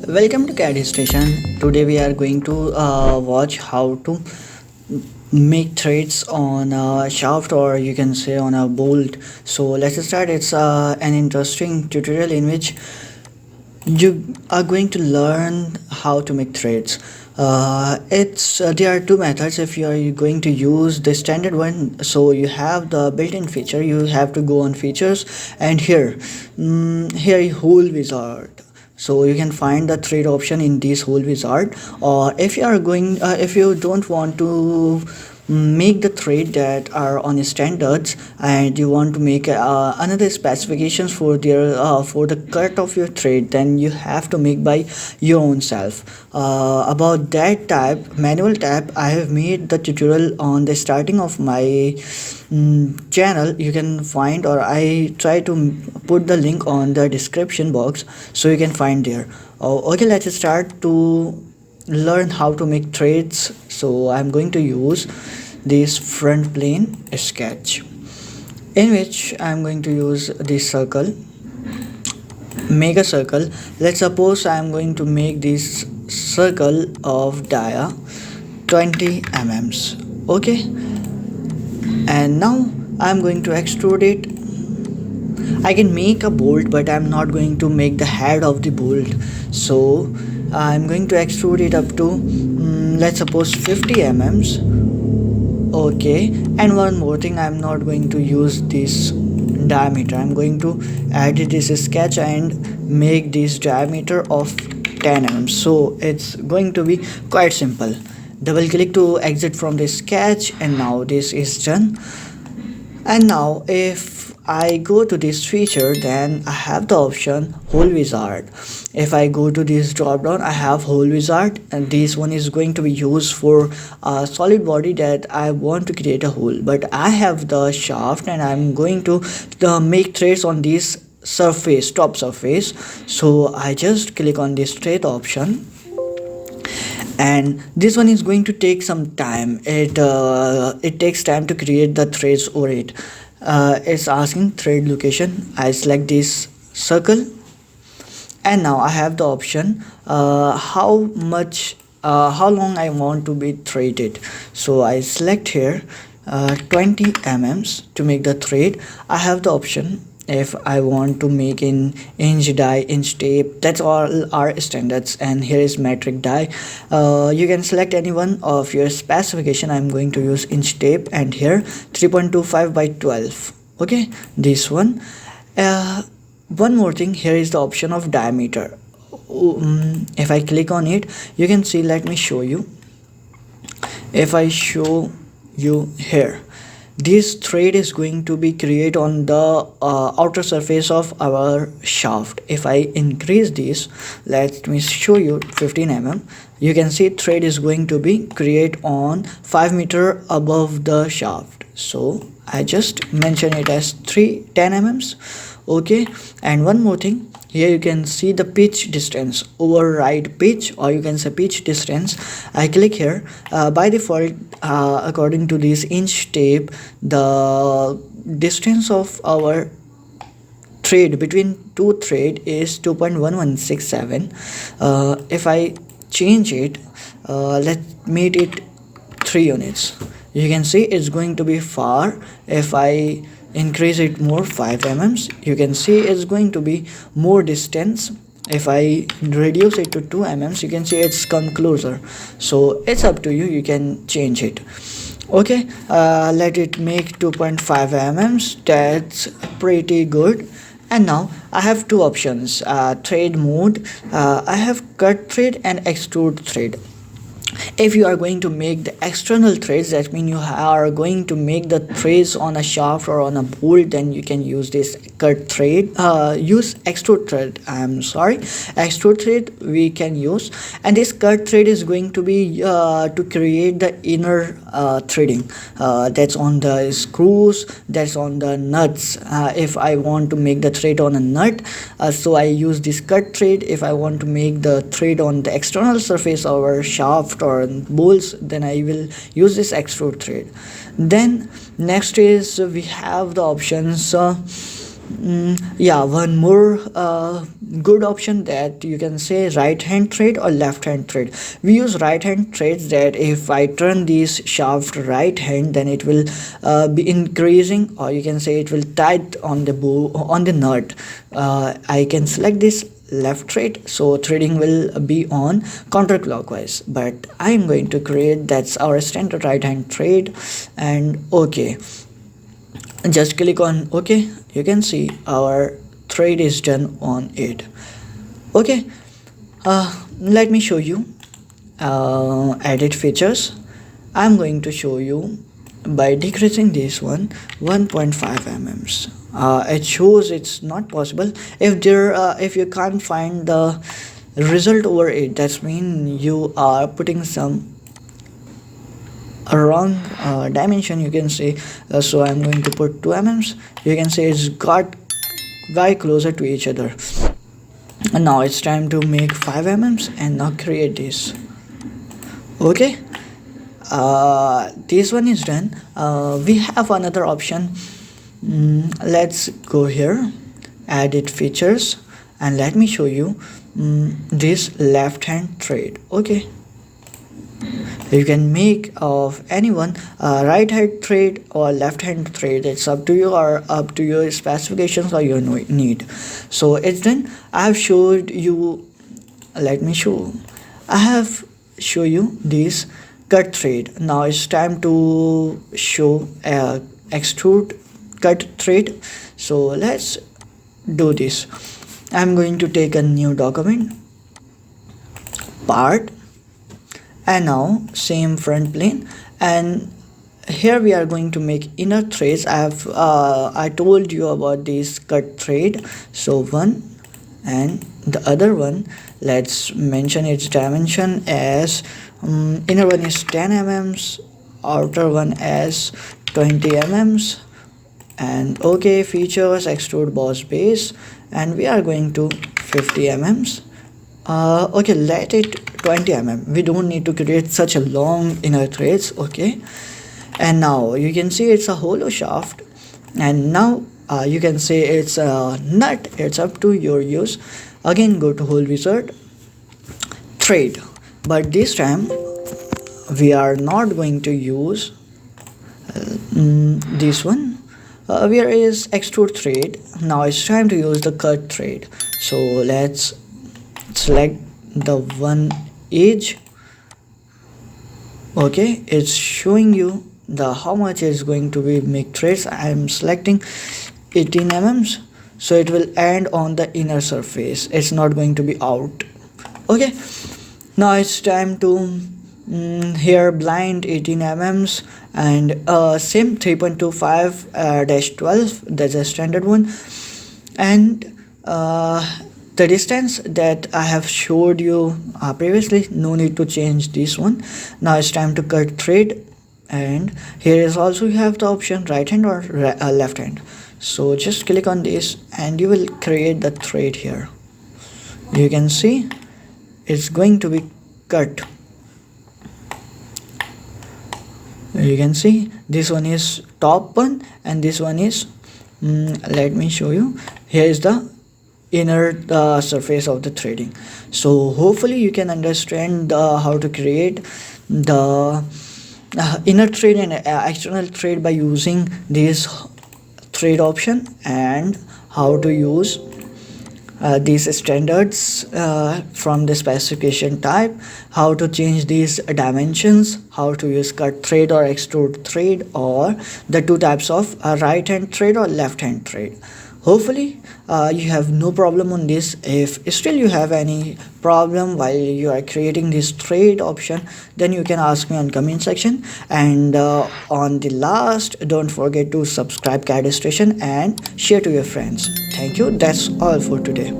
Welcome to Caddy Station. Today we are going to watch how to make threads on a shaft, or you can say on a bolt. So let's start. It's an interesting tutorial in which you are going to learn how to make threads. It's There are two methods. If you are going to use the standard one, so you have the built-in feature, you have to go on features, and here whole wizard, so you can find the thread option in this whole wizard. Or if you don't want to make the thread that are on standards, and you want to make another specifications for their for the cut of your thread, then you have to make by your own self. About that type manual tab, I have made the tutorial on the starting of my channel. You can find, or I try to put the link on the description box, so you can find there. Okay, let's start to learn how to make threads. So I'm going to use this front plane sketch, in which I'm going to use this circle, make a circle. Let's suppose I'm going to make this circle of dia 20 mm's. Okay, and now I'm going to extrude it. I can make a bolt, but I'm not going to make the head of the bolt, so I'm going to extrude it up to let's suppose 50 mm's. Okay, and one more thing, I'm not going to use this diameter. I'm going to add this sketch and make this diameter of 10 mm. So it's going to be quite simple. Double click to exit from the sketch, and now this is done. And now if I go to this feature, then I have the option whole wizard. If I go to this drop down, I have whole wizard, and this one is going to be used for a solid body that I want to create a hole. But I have the shaft, and I'm going to make threads on this surface, top surface. So I just click on this thread option, and this one is going to take some time. It takes time to create the threads over it. It's asking thread location. I select this circle, and now I have the option how long I want to be threaded. So I select here 20 mm's to make the thread. I have the option if I want to make in inch die, inch tape, that's all our standards. And here is metric die. You can select any one of your specification. I'm going to use inch tape, and here 3.25 by 12. Okay, this one. One more thing, here is the option of diameter. If I click on it, you can see, let me show you. If I show you here, this thread is going to be created on the outer surface of our shaft. If I increase this, let me show you 15 mm, you can see thread is going to be created on 5 meter above the shaft. So I just mention it as 10 mm's. Okay, and one more thing, here you can see the pitch distance, override pitch, or you can say pitch distance. I click here. By default, according to this inch tape, the distance of our thread between two thread is 2.1167. If I change it, let's make it 3 units. You can see it's going to be far. If I increase it more, 5 mm's, you can see it's going to be more distance. If I reduce it to 2 mm's, you can see it's come closer. So it's up to you, you can change it. Okay, let it make 2.5 mm's. That's pretty good. And now I have two options, thread mode. I have cut thread and extrude thread. If you are going to make the external threads, that means you are going to make the threads on a shaft or on a bolt, then you can use this cut thread. Use extrude thread, I'm sorry, extrude thread we can use. And this cut thread is going to be to create the inner threading, that's on the screws, that's on the nuts. If I want to make the thread on a nut, so I use this cut thread. If I want to make the thread on the external surface or shaft or or bowls, then I will use this extrude thread. Then next is we have the options. Yeah, one more good option that you can say right hand thread or left hand thread. We use right hand threads that if I turn this shaft right hand, then it will be increasing, or you can say it will tight on the bow, on the nut. I can select this left thread, so threading will be on counterclockwise, but I am going to create that's our standard right hand thread. And okay, just click on OK. You can see our thread is done on it. Okay, let me show you edit features. I'm going to show you by decreasing this one 1.5 mm. It shows it's not possible. If you can't find the result over it, that's mean you are putting some wrong dimension, you can say. So I'm going to put 2 mm. You can say it's got way closer to each other. And now it's time to make 5 mm and now create this. Okay, this one is done. We have another option. Let's go here, edit features, and let me show you this left hand thread. Okay, you can make of anyone right hand thread or left hand thread. It's up to you, or up to your specifications or your need. So it's done. I have showed you, let me show, I have show you this cut thread. Now it's time to show extrude cut thread. So let's do this. I'm going to take a new document, part, and now same front plane, and here we are going to make inner threads. I told you about this cut thread. So one and the other one, let's mention its dimension as inner one is 10 mm, outer one as 20 mm. And okay, features extrude boss base, and we are going to 50 mm. Okay, let it 20 mm. We don't need to create such a long inner threads. Okay, and now you can see it's a hollow shaft, and now you can say it's a nut. It's up to your use. Again, go to hole wizard, thread, but this time we are not going to use this one. Where is extrude thread? Now it's time to use the cut thread. So let's select the one edge. Okay, it's showing you the how much is going to be make threads. I'm selecting 18 mm, so it will end on the inner surface. It's not going to be out. Okay, now it's time to here blind 18 mm, and same 3.25 12, that's a standard one. And the distance that I have showed you previously, no need to change this one. Now it's time to cut thread, and here is also you have the option right hand or left hand. So just click on this and you will create the thread here. You can see it's going to be cut. You can see this one is top one and this one is let me show you. Here is the inner surface of the threading. So hopefully you can understand how to create the inner thread and external thread by using this thread option, and how to use these standards from the specification type, how to change these dimensions, how to use cut thread or extrude thread, or the two types of right hand thread or left hand thread. Hopefully you have no problem on this. If still you have any problem while you are creating this thread option, then you can ask me on comment section. And on the last, don't forget to subscribe CAD Station and share to your friends. Thank you. That's all for today.